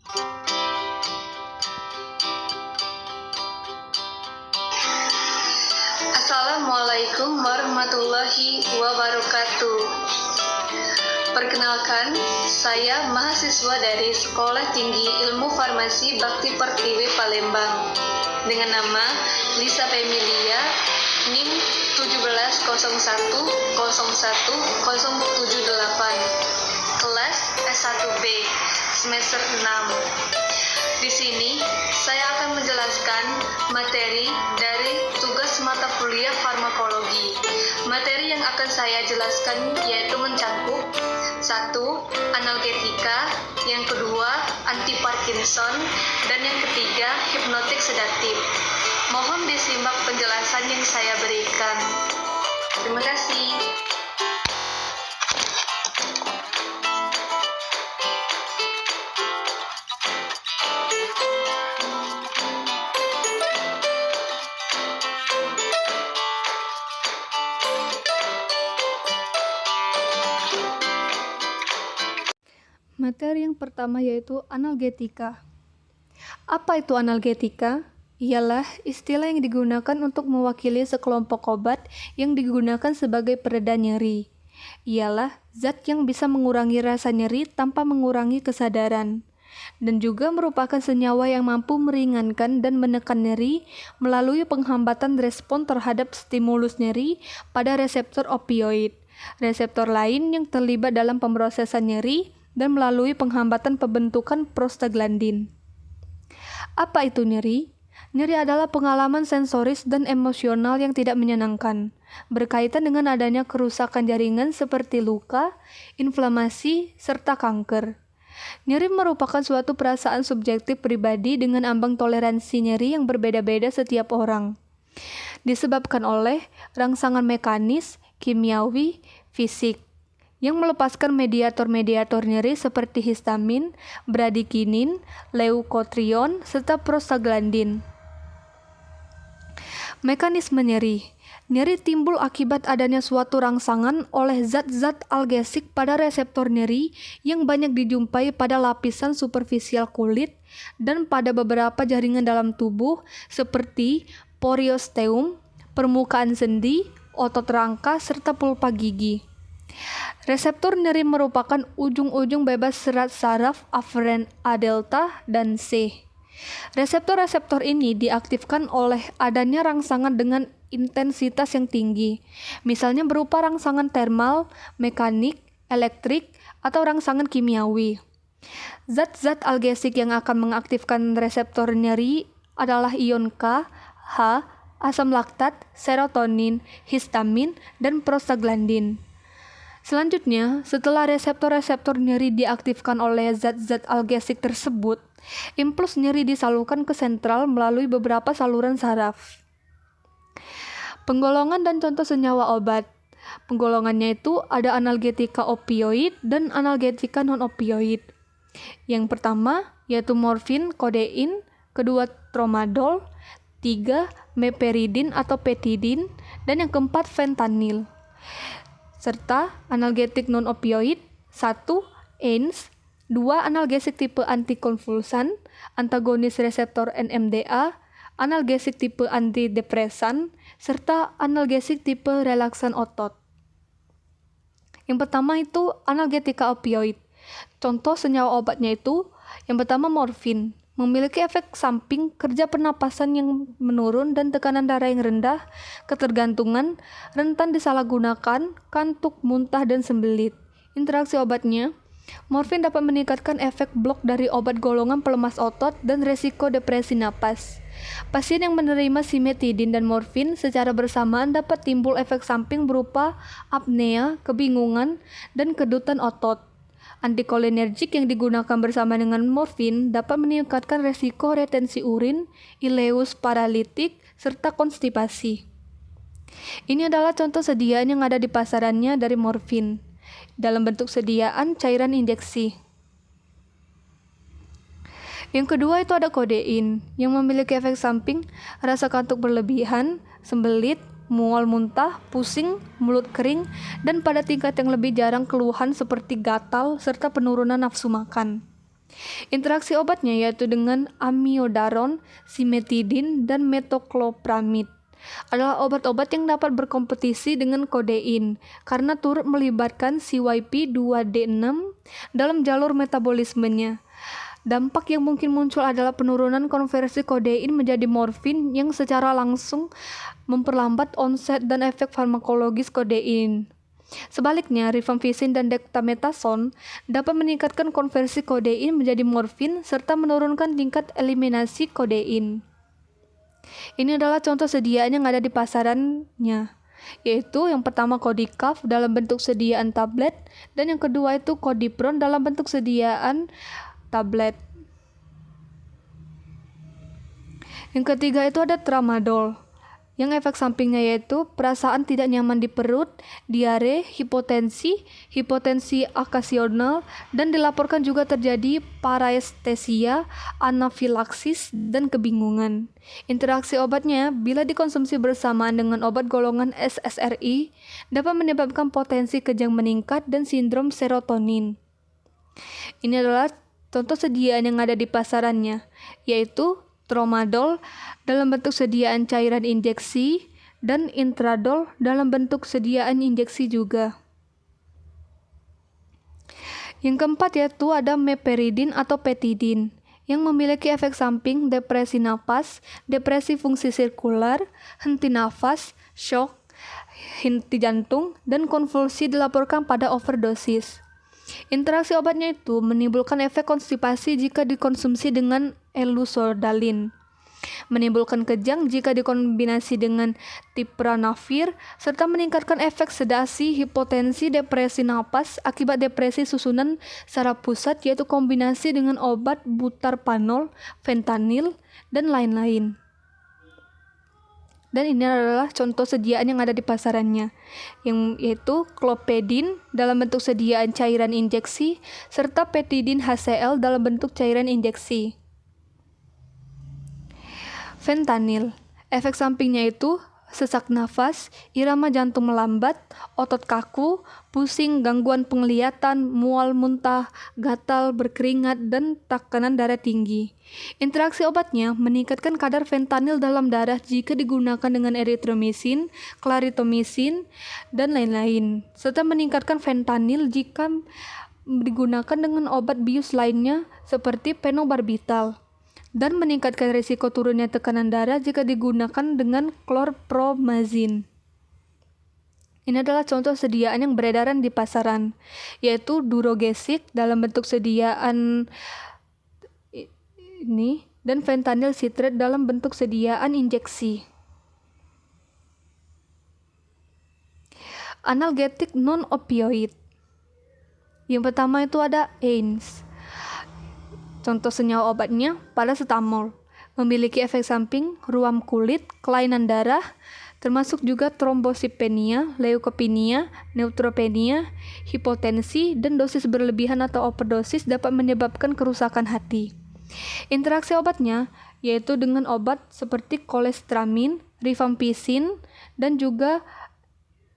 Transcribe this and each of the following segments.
Assalamualaikum warahmatullahi wabarakatuh. Perkenalkan, saya mahasiswa dari Sekolah Tinggi Ilmu Farmasi Bakti Pertiwi Palembang dengan nama Lisa Femilia, NIM 1701010078, kelas S1B, semester 6. Di sini, saya akan menjelaskan materi dari tugas mata kuliah farmakologi. Materi yang akan saya jelaskan yaitu mencakup 1. Analgetika, yang kedua anti Parkinson, dan yang ketiga hipnotik sedatif. Mohon disimak penjelasan yang saya berikan. Terima kasih. Materi yang pertama yaitu analgetika. Apa itu analgetika? Ialah istilah yang digunakan untuk mewakili sekelompok obat yang digunakan sebagai pereda nyeri. Ialah zat yang bisa mengurangi rasa nyeri tanpa mengurangi kesadaran, dan juga merupakan senyawa yang mampu meringankan dan menekan nyeri melalui penghambatan respon terhadap stimulus nyeri pada reseptor opioid, reseptor lain yang terlibat dalam pemrosesan nyeri, dan melalui penghambatan pembentukan prostaglandin. Apa itu nyeri? Nyeri adalah pengalaman sensoris dan emosional yang tidak menyenangkan, berkaitan dengan adanya kerusakan jaringan seperti luka, inflamasi, serta kanker. Nyeri merupakan suatu perasaan subjektif pribadi dengan ambang toleransi nyeri yang berbeda-beda setiap orang. Disebabkan oleh rangsangan mekanis, kimiawi, fisik, yang melepaskan mediator-mediator nyeri seperti histamin, bradikinin, leukotrion, serta prostaglandin. Mekanisme nyeri. Nyeri timbul akibat adanya suatu rangsangan oleh zat-zat algesik pada reseptor nyeri yang banyak dijumpai pada lapisan superfisial kulit dan pada beberapa jaringan dalam tubuh seperti periosteum, permukaan sendi, otot rangka, serta pulpa gigi. Reseptor nyeri merupakan ujung-ujung bebas serat saraf aferen A delta dan C. Reseptor-reseptor ini diaktifkan oleh adanya rangsangan dengan intensitas yang tinggi, misalnya berupa rangsangan termal, mekanik, elektrik, atau rangsangan kimiawi. Zat-zat algesik yang akan mengaktifkan reseptor nyeri adalah ion K, H, asam laktat, serotonin, histamin, dan prostaglandin. Selanjutnya, setelah reseptor-reseptor nyeri diaktifkan oleh zat-zat algesik tersebut, impuls nyeri disalurkan ke sentral melalui beberapa saluran saraf. Penggolongan dan contoh senyawa obat. Penggolongannya itu ada analgetika opioid dan analgetika non-opioid. Yang pertama yaitu morfin, kodein, kedua tramadol, 3 meperidin atau petidin, dan yang keempat fentanyl. Serta analgetik non-opioid, 1. ANS, 2. Analgesik tipe antikonvulsan, antagonis reseptor NMDA, analgesik tipe antidepresan, serta analgesik tipe relaksan otot. Yang pertama itu analgetika opioid. Contoh senyawa obatnya itu, yang pertama morfin, memiliki efek samping kerja pernapasan yang menurun dan tekanan darah yang rendah, ketergantungan, rentan disalahgunakan, kantuk, muntah, dan sembelit. Interaksi obatnya, morfin dapat meningkatkan efek blok dari obat golongan pelemas otot dan resiko depresi napas. Pasien yang menerima simetidin dan morfin secara bersamaan dapat timbul efek samping berupa apnea, kebingungan, dan kedutan otot. Antikolinergik yang digunakan bersama dengan morfin dapat meningkatkan resiko retensi urin, ileus paralitik, serta konstipasi. Ini adalah contoh sediaan yang ada di pasarannya dari morfin, dalam bentuk sediaan cairan injeksi. Yang kedua itu ada kodein, yang memiliki efek samping rasa kantuk berlebihan, sembelit, mual muntah, pusing, mulut kering, dan pada tingkat yang lebih jarang keluhan seperti gatal serta penurunan nafsu makan. Interaksi obatnya yaitu dengan amiodaron, simetidin, dan metoclopramid adalah obat-obat yang dapat berkompetisi dengan kodein karena turut melibatkan CYP2D6 dalam jalur metabolismenya. Dampak yang mungkin muncul adalah penurunan konversi kodein menjadi morfin yang secara langsung memperlambat onset dan efek farmakologis kodein. Sebaliknya, rifampicin dan dexamethasone dapat meningkatkan konversi kodein menjadi morfin serta menurunkan tingkat eliminasi kodein. Ini adalah contoh sediaan yang ada di pasarannya, yaitu yang pertama Codicaf dalam bentuk sediaan tablet dan yang kedua itu Codipron dalam bentuk sediaan tablet. Yang ketiga itu ada Tramadol, yang efek sampingnya yaitu perasaan tidak nyaman di perut, diare, hipotensi akasional, dan dilaporkan juga terjadi parestesia, anafilaksis, dan kebingungan. Interaksi obatnya bila dikonsumsi bersamaan dengan obat golongan SSRI dapat menyebabkan potensi kejang meningkat dan sindrom serotonin. Ini adalah contoh sediaan yang ada di pasarannya, yaitu Tramadol dalam bentuk sediaan cairan injeksi dan Intradol dalam bentuk sediaan injeksi juga. Yang keempat yaitu ada meperidin atau petidin yang memiliki efek samping depresi napas, depresi fungsi sirkular, henti nafas, shock, henti jantung, dan konvulsi dilaporkan pada overdosis. Interaksi obatnya itu menimbulkan efek konstipasi jika dikonsumsi dengan elusodalin, menimbulkan kejang jika dikombinasi dengan tipranavir, serta meningkatkan efek sedasi, hipotensi, depresi napas akibat depresi susunan saraf pusat yaitu kombinasi dengan obat butarpanol, fentanyl, dan lain-lain. Dan ini adalah contoh sediaan yang ada di pasarannya, yaitu clopidin dalam bentuk sediaan cairan injeksi, serta petidin HCl dalam bentuk cairan injeksi. Fentanyl, efek sampingnya itu sesak nafas, irama jantung melambat, otot kaku, pusing, gangguan penglihatan, mual, muntah, gatal, berkeringat, dan tekanan darah tinggi. Interaksi obatnya meningkatkan kadar fentanyl dalam darah jika digunakan dengan eritromisin, clarithromycin, dan lain-lain, serta meningkatkan fentanyl jika digunakan dengan obat bius lainnya seperti phenobarbital, dan meningkatkan risiko turunnya tekanan darah jika digunakan dengan chlorpromazine. Ini adalah contoh sediaan yang beredaran di pasaran, yaitu Durogesic dalam bentuk sediaan ini dan fentanyl citrate dalam bentuk sediaan injeksi. Analgetik non-opioid. Yang pertama itu ada AINES. Contoh senyawa obatnya paracetamol, memiliki efek samping ruam kulit, kelainan darah, termasuk juga trombosipenia, leukopenia, neutropenia, hipotensi, dan dosis berlebihan atau overdosis dapat menyebabkan kerusakan hati. Interaksi obatnya yaitu dengan obat seperti cholestyramine, rifampicin, dan juga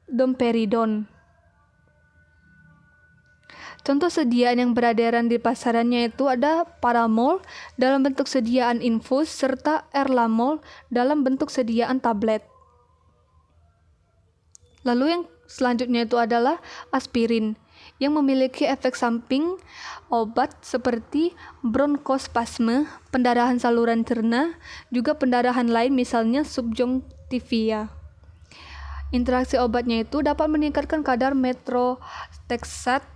domperidone. Contoh sediaan yang beredaran di pasarannya itu ada Paramol dalam bentuk sediaan infus serta Erlamol dalam bentuk sediaan tablet. Lalu yang selanjutnya itu adalah aspirin yang memiliki efek samping obat seperti bronkospasme, pendarahan saluran cerna, juga pendarahan lain misalnya subjonktifia. Interaksi obatnya itu dapat meningkatkan kadar metroxatate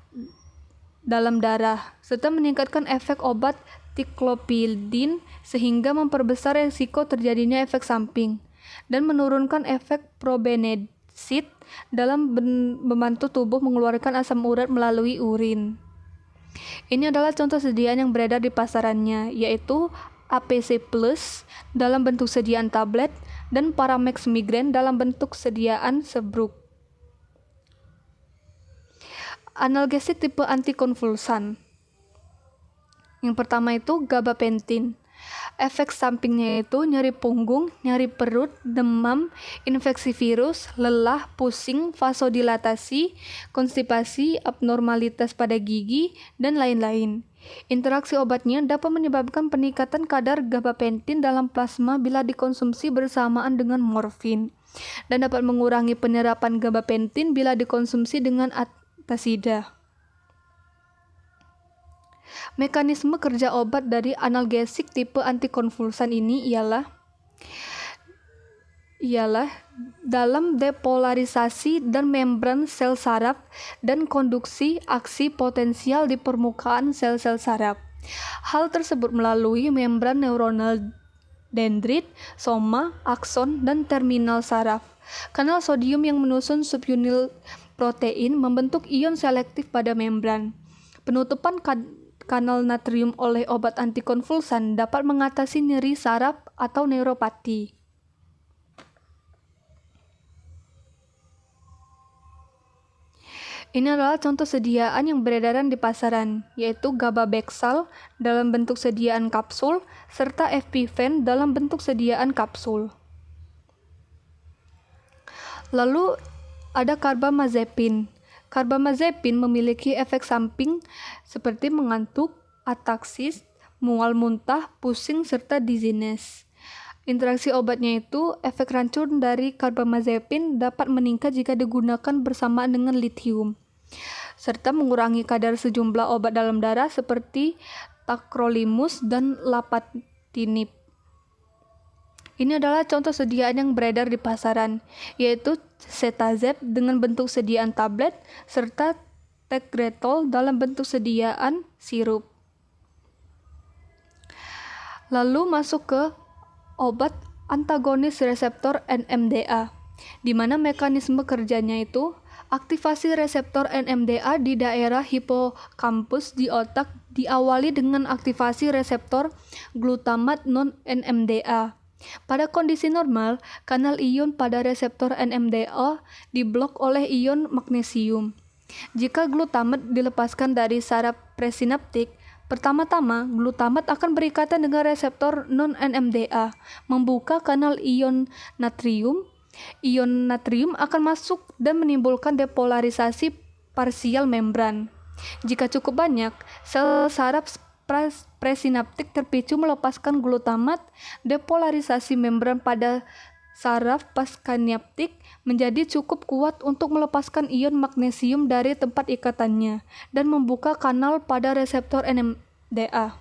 dalam darah, serta meningkatkan efek obat tiklopidin sehingga memperbesar risiko terjadinya efek samping, dan menurunkan efek probenecid dalam membantu tubuh mengeluarkan asam urat melalui urin. Ini adalah contoh sediaan yang beredar di pasarannya, yaitu APC Plus dalam bentuk sediaan tablet dan Paramex Migraine dalam bentuk sediaan sebruk. Analgesik tipe antikonvulsan. Yang pertama itu gabapentin. Efek sampingnya itu nyeri punggung, nyeri perut, demam, infeksi virus, lelah, pusing, vasodilatasi, konstipasi, abnormalitas pada gigi, dan lain-lain. Interaksi obatnya dapat menyebabkan peningkatan kadar gabapentin dalam plasma bila dikonsumsi bersamaan dengan morfin, dan dapat mengurangi penyerapan gabapentin bila dikonsumsi dengan antasida. Mekanisme kerja obat dari analgesik tipe antikonvulsan ini ialah dalam depolarisasi dan membran sel saraf dan konduksi aksi potensial di permukaan sel-sel saraf. Hal tersebut melalui membran neuronal dendrit, soma, akson, dan terminal saraf. Kanal sodium yang menyusun subunit protein membentuk ion selektif pada membran. Penutupan kanal natrium oleh obat antikonvulsan dapat mengatasi nyeri saraf atau neuropati. Ini adalah contoh sediaan yang beredaran di pasaran, yaitu Gababexal dalam bentuk sediaan kapsul, serta Epifen dalam bentuk sediaan kapsul. Lalu ada Carbamazepin. Carbamazepin memiliki efek samping seperti mengantuk, ataksis, mual muntah, pusing, serta dizziness. Interaksi obatnya itu, efek racun dari carbamazepin dapat meningkat jika digunakan bersamaan dengan lithium, serta mengurangi kadar sejumlah obat dalam darah seperti tacrolimus dan lapatinib. Ini adalah contoh sediaan yang beredar di pasaran, yaitu Cerazette dengan bentuk sediaan tablet, serta Tegretol dalam bentuk sediaan sirup. Lalu masuk ke obat antagonis reseptor NMDA, di mana mekanisme kerjanya itu aktivasi reseptor NMDA di daerah hipokampus di otak diawali dengan aktivasi reseptor glutamat non-NMDA. Pada kondisi normal, kanal ion pada reseptor NMDA diblok oleh ion magnesium. Jika glutamat dilepaskan dari saraf presinaptik, pertama-tama glutamat akan berikatan dengan reseptor non-NMDA, membuka kanal ion natrium. Ion natrium akan masuk dan menimbulkan depolarisasi parsial membran. Jika cukup banyak, sel saraf presinaptik terpicu melepaskan glutamat, depolarisasi membran pada saraf postsynaptik menjadi cukup kuat untuk melepaskan ion magnesium dari tempat ikatannya dan membuka kanal pada reseptor NMDA.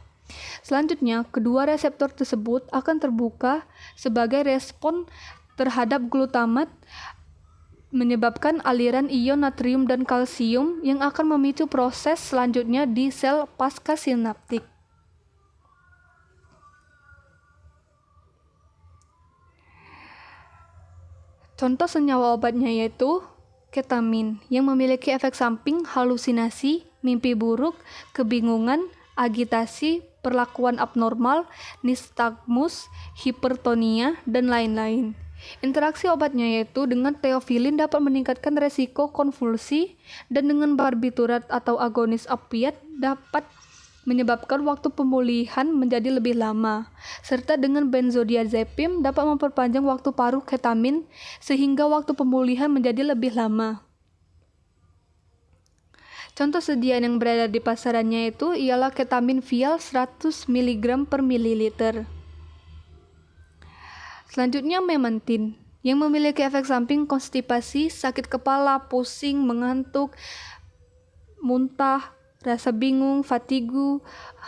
Selanjutnya, kedua reseptor tersebut akan terbuka sebagai respon terhadap glutamat, menyebabkan aliran ion natrium dan kalsium yang akan memicu proses selanjutnya di sel pascasinaptik. Contoh senyawa obatnya yaitu ketamin yang memiliki efek samping halusinasi, mimpi buruk, kebingungan, agitasi, perlakuan abnormal, nistagmus, hipertonia, dan lain-lain. Interaksi obatnya yaitu dengan teofilin dapat meningkatkan resiko konvulsi, dan dengan barbiturat atau agonis opiat dapat menyebabkan waktu pemulihan menjadi lebih lama, serta dengan benzodiazepam dapat memperpanjang waktu paruh ketamin sehingga waktu pemulihan menjadi lebih lama. Contoh sediaan yang berada di pasarannya itu ialah ketamin vial 100 mg per mililiter. Selanjutnya memantin, yang memiliki efek samping konstipasi, sakit kepala, pusing, mengantuk, muntah, rasa bingung, fatigu,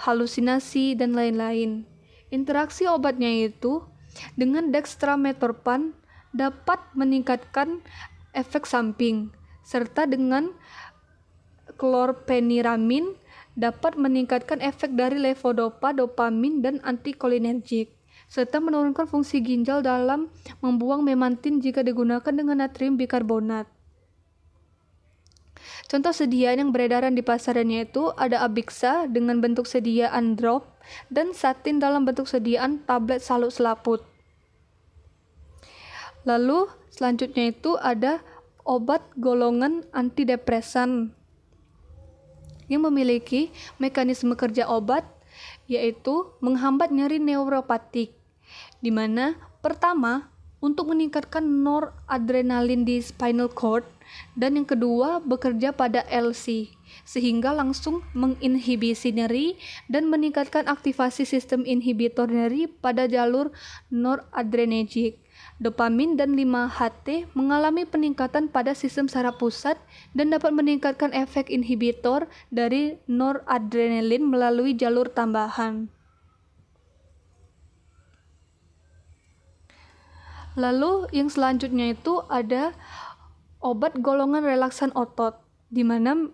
halusinasi, dan lain-lain. Interaksi obatnya itu dengan dextromethorphan dapat meningkatkan efek samping, serta dengan chlorpheniramine dapat meningkatkan efek dari levodopa, dopamin, dan antikolinergik, serta menurunkan fungsi ginjal dalam membuang memantin jika digunakan dengan natrium bikarbonat. Contoh sediaan yang beredaran di pasarannya itu ada Abixa dengan bentuk sediaan drop dan Satin dalam bentuk sediaan tablet salut selaput. Lalu selanjutnya itu ada obat golongan antidepresan yang memiliki mekanisme kerja obat yaitu menghambat nyeri neuropatik, di mana pertama untuk meningkatkan noradrenalin di spinal cord, dan yang kedua bekerja pada LC, sehingga langsung menginhibisi nyeri dan meningkatkan aktivasi sistem inhibitor nyeri pada jalur noradrenergic. Dopamin dan 5-HT mengalami peningkatan pada sistem saraf pusat dan dapat meningkatkan efek inhibitor dari noradrenalin melalui jalur tambahan. Lalu yang selanjutnya itu ada obat golongan relaksan otot, di mana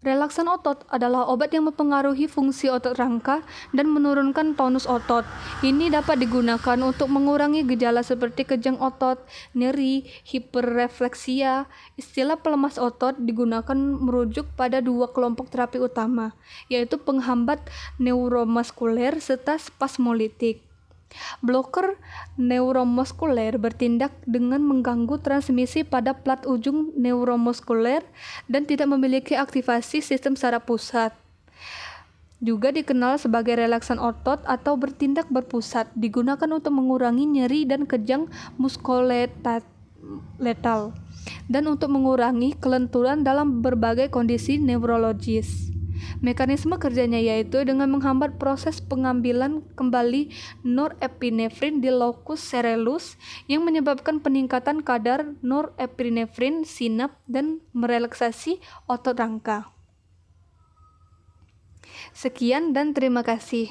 relaksan otot adalah obat yang mempengaruhi fungsi otot rangka dan menurunkan tonus otot. Ini dapat digunakan untuk mengurangi gejala seperti kejang otot, nyeri, hiperrefleksia. Istilah pelemas otot digunakan merujuk pada 2 kelompok terapi utama, yaitu penghambat neuromuskuler serta spasmolitik. Bloker neuromuskuler bertindak dengan mengganggu transmisi pada plat ujung neuromuskuler dan tidak memiliki aktivasi sistem saraf pusat. Juga dikenal sebagai relaksan otot atau bertindak berpusat, digunakan untuk mengurangi nyeri dan kejang muskuloskeletal dan untuk mengurangi kelenturan dalam berbagai kondisi neurologis. Mekanisme kerjanya yaitu dengan menghambat proses pengambilan kembali norepinefrin di locus coeruleus yang menyebabkan peningkatan kadar norepinefrin sinap dan merelaksasi otot rangka. Sekian dan terima kasih.